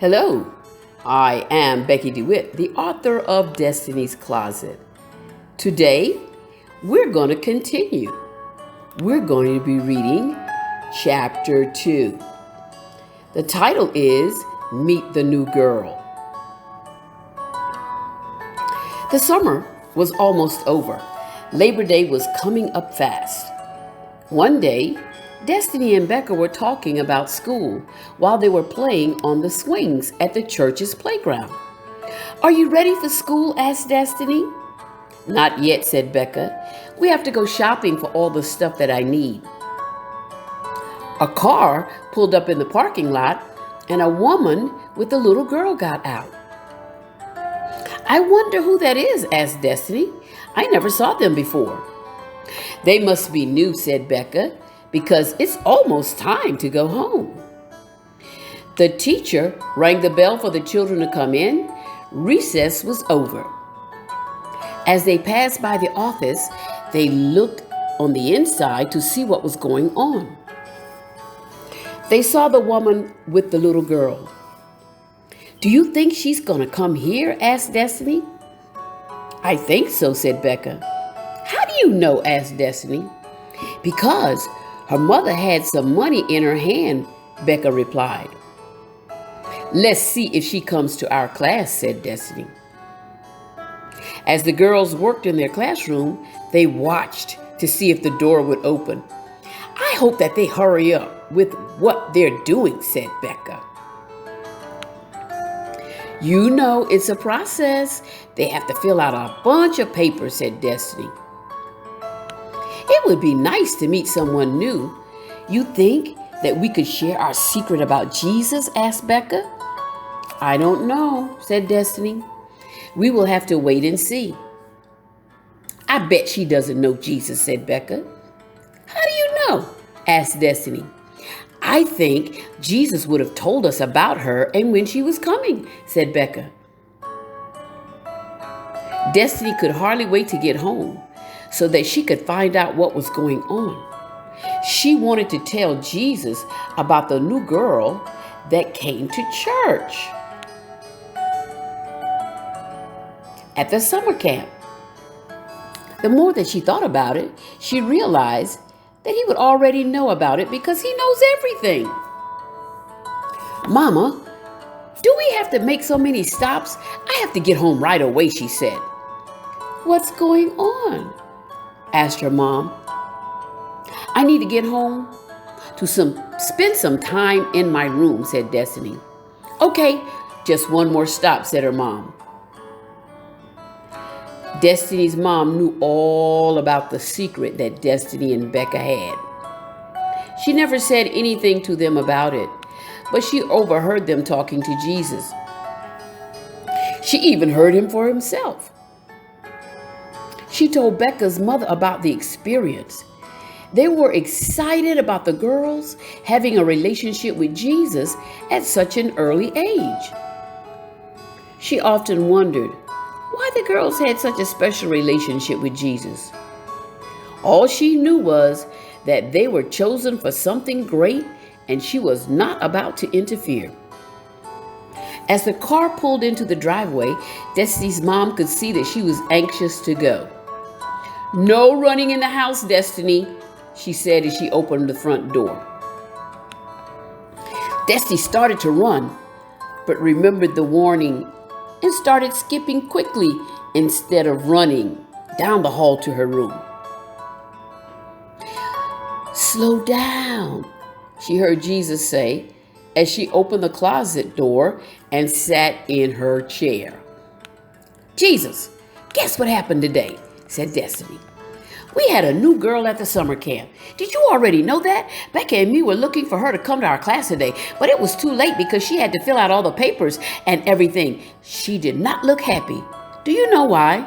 Hello, I am Becky DeWitt, the author of Destiny's Closet. Today, we're going to continue. We're going to be reading Chapter 2. The title is Meet the New Girl. The summer was almost over. Labor Day was coming up fast. One day, Destiny and Becca were talking about school while they were playing on the swings at the church's playground. "Are you ready for school?" asked Destiny. "Not yet," said Becca. "We have to go shopping for all the stuff that I need." A car pulled up in the parking lot, and a woman with a little girl got out. "I wonder who that is," asked Destiny. "I never saw them before." "They must be new," said Becca, "because it's almost time to go home." The teacher rang the bell for the children to come in. Recess was over. As they passed by the office, they looked on the inside to see what was going on. They saw the woman with the little girl. "Do you think she's gonna come here?" asked Destiny. "I think so," said Becca. "How do you know?" asked Destiny. "Because her mother had some money in her hand," Becca replied. "Let's see if she comes to our class," said Destiny. As the girls worked in their classroom, they watched to see if the door would open. "I hope that they hurry up with what they're doing," said Becca. "You know, it's a process. They have to fill out a bunch of papers," said Destiny. "It would be nice to meet someone new. You think that we could share our secret about Jesus?" asked Becca. "I don't know," said Destiny. "We will have to wait and see." "I bet she doesn't know Jesus," said Becca. "How do you know?" asked Destiny. "I think Jesus would have told us about her and when she was coming," said Becca. Destiny could hardly wait to get home so that she could find out what was going on. She wanted to tell Jesus about the new girl that came to church at the summer camp. The more that she thought about it, she realized that he would already know about it because he knows everything. "Mama, do we have to make so many stops? I have to get home right away," she said. "What's going on?" asked her mom. "I need to get home to spend some time in my room," said Destiny. "Okay, just one more stop," said her mom. Destiny's mom knew all about the secret that Destiny and Becca had. She never said anything to them about it, but she overheard them talking to Jesus. She even heard him for himself. She told Becca's mother about the experience. They were excited about the girls having a relationship with Jesus at such an early age. She often wondered why the girls had such a special relationship with Jesus. All she knew was that they were chosen for something great, and she was not about to interfere. As the car pulled into the driveway, Destiny's mom could see that she was anxious to go. "No running in the house, Destiny," she said as she opened the front door. Destiny started to run, but remembered the warning and started skipping quickly instead of running down the hall to her room. "Slow down," she heard Jesus say as she opened the closet door and sat in her chair. "Jesus, guess what happened today?" said Destiny. "We had a new girl at the summer camp. Did you already know that? Becca and me were looking for her to come to our class today, but it was too late because she had to fill out all the papers and everything. She did not look happy. Do you know why?"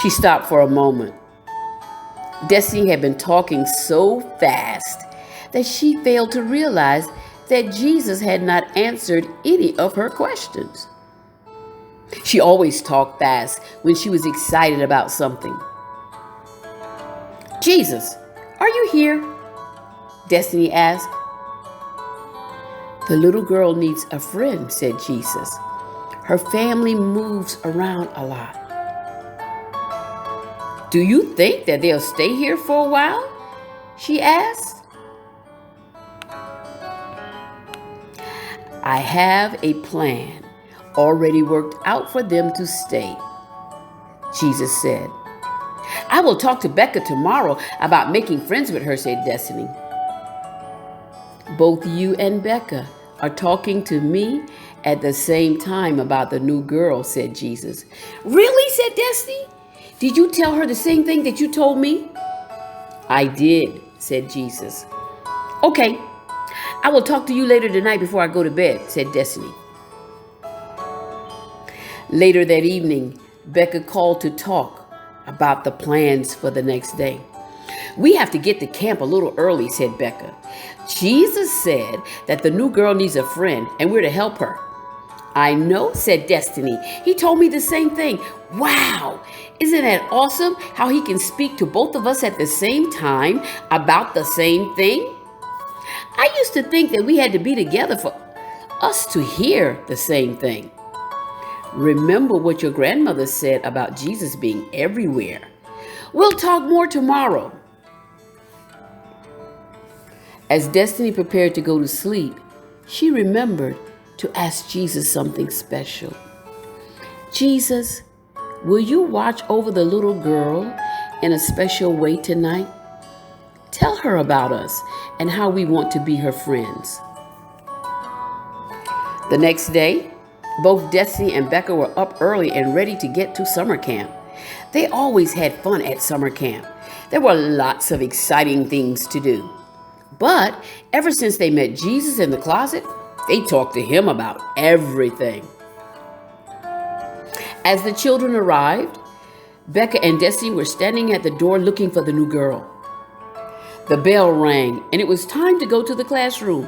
She stopped for a moment. Destiny had been talking so fast that she failed to realize that Jesus had not answered any of her questions. She always talked fast when she was excited about something. "Jesus, are you here?" Destiny asked. The little girl needs a friend, said Jesus. Her family moves around a lot. Do you think that they'll stay here for a while? She asked. I have a plan already worked out for them to stay, Jesus said. I will talk to Becca tomorrow about making friends with her, said Destiny. Both you and Becca are talking to me at the same time about the new girl, said Jesus. Really, said Destiny? Did you tell her the same thing that you told me? I did, said Jesus. Okay, I will talk to you later tonight before I go to bed, said Destiny. Later that evening, Becca called to talk about the plans for the next day. We have to get to camp a little early, said Becca. Jesus said that the new girl needs a friend and we're to help her. I know, said Destiny. He told me the same thing. Wow, isn't that awesome how he can speak to both of us at the same time about the same thing? I used to think that we had to be together for us to hear the same thing. Remember what your grandmother said about Jesus being everywhere. We'll talk more tomorrow. As Destiny prepared to go to sleep, she remembered to ask Jesus something special. Jesus, will you watch over the little girl in a special way tonight? Tell her about us and how we want to be her friends. The next day, both Destiny and Becca were up early and ready to get to summer camp. They always had fun at summer camp. There were lots of exciting things to do. But ever since they met Jesus in the closet, they talked to him about everything. As the children arrived, Becca and Destiny were standing at the door looking for the new girl. The bell rang, and it was time to go to the classroom.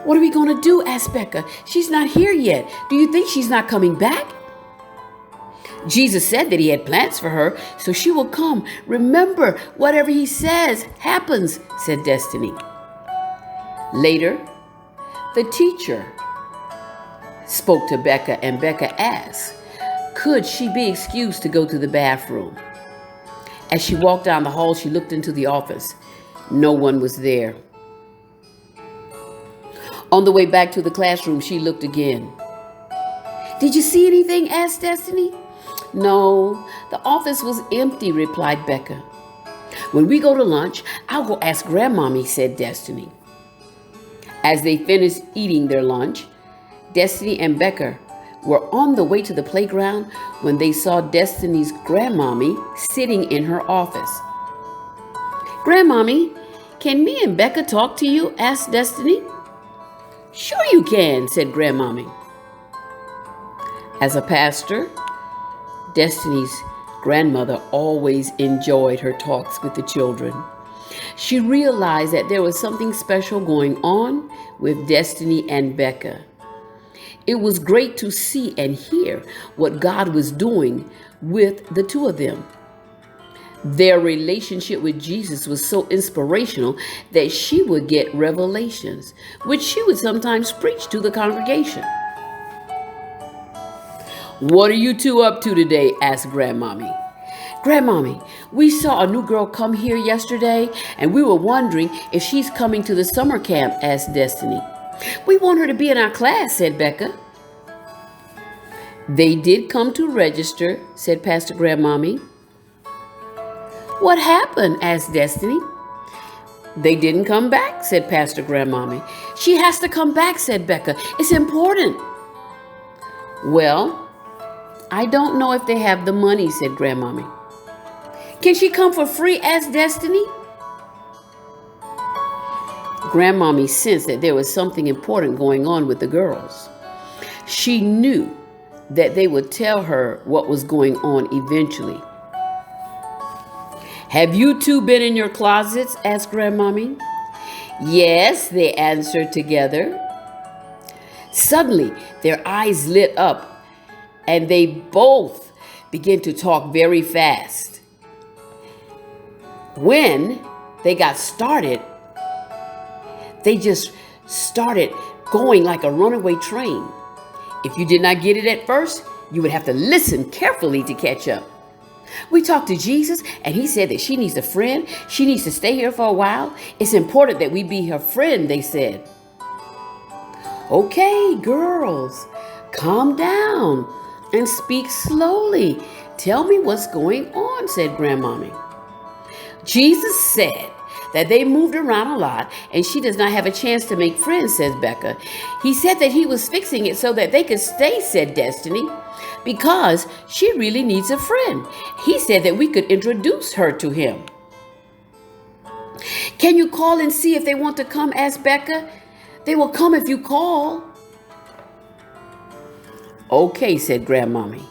What are we going to do? Asked Becca. She's not here yet. Do you think she's not coming back? Jesus said that he had plans for her, so she will come. Remember, whatever he says happens, said Destiny. Later, the teacher spoke to Becca, and Becca asked, could she be excused to go to the bathroom? As she walked down the hall, she looked into the office. No one was there. On the way back to the classroom, she looked again. Did you see anything? Asked Destiny. No, the office was empty, replied Becca. When we go to lunch, I'll go ask Grandmommy, said Destiny. As they finished eating their lunch, Destiny and Becca were on the way to the playground when they saw Destiny's Grandmommy sitting in her office. Grandmommy, can me and Becca talk to you? Asked Destiny. Sure you can, said Grandmommy. As a pastor, Destiny's grandmother always enjoyed her talks with the children. She realized that there was something special going on with Destiny and Becca. It was great to see and hear what God was doing with the two of them. Their relationship with Jesus was so inspirational that she would get revelations, which she would sometimes preach to the congregation. What are you two up to today? Asked Grandmommy. Grandmommy, we saw a new girl come here yesterday, and we were wondering if she's coming to the summer camp, asked Destiny. We want her to be in our class, said Becca. They did come to register, said Pastor Grandmommy. What happened? Asked Destiny. They didn't come back, said Pastor Grandmommy. She has to come back, said Becca. It's important. Well, I don't know if they have the money, said Grandmommy. Can she come for free? Asked Destiny. Grandmommy sensed that there was something important going on with the girls. She knew that they would tell her what was going on eventually. Have you two been in your closets? Asked Grandmommy. Yes, they answered together. Suddenly, their eyes lit up, and they both began to talk very fast. When they got started, they just started going like a runaway train. If you did not get it at first, you would have to listen carefully to catch up. We talked to Jesus, and he said that she needs a friend. She needs to stay here for a while. It's important that we be her friend, they said. Okay, girls, calm down and speak slowly. Tell me what's going on, said Grandmommy. Jesus said that they moved around a lot and she does not have a chance to make friends, says Becca. He said that he was fixing it so that they could stay, said Destiny, because she really needs a friend. He said that we could introduce her to him. Can you call and see if they want to come, asked Becca. They will come if you call. Okay, said Grandmommy.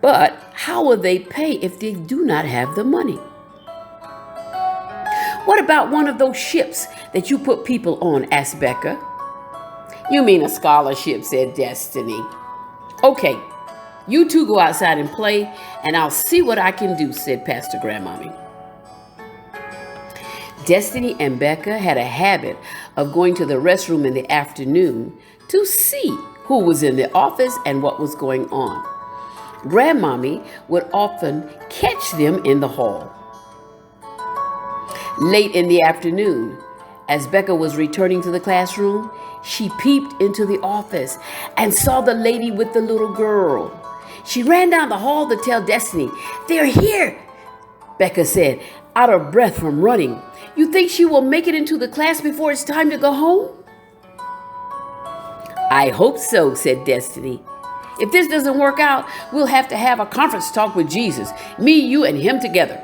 But how will they pay if they do not have the money? What about one of those ships that you put people on, asked Becca. You mean a scholarship, said Destiny. Okay, you two go outside and play, and I'll see what I can do, said Pastor Grandmommy. Destiny and Becca had a habit of going to the restroom in the afternoon to see who was in the office and what was going on. Grandmommy would often catch them in the hall. Late in the afternoon, as Becca was returning to the classroom, she peeped into the office and saw the lady with the little girl. She ran down the hall to tell Destiny, "They're here," Becca said, out of breath from running. "You think she will make it into the class before it's time to go home?" "I hope so," said Destiny. "If this doesn't work out, we'll have to have a conference talk with Jesus. Me, you, and him together."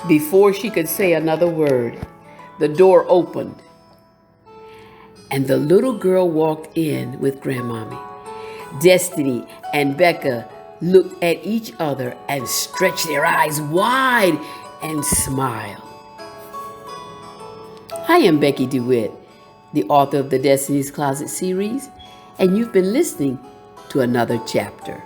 Before she could say another word, the door opened, and the little girl walked in with Grandmommy. Destiny and Becca looked at each other and stretched their eyes wide and smiled. I am Becky DeWitt, the author of the Destiny's Closet series, and you've been listening to another chapter.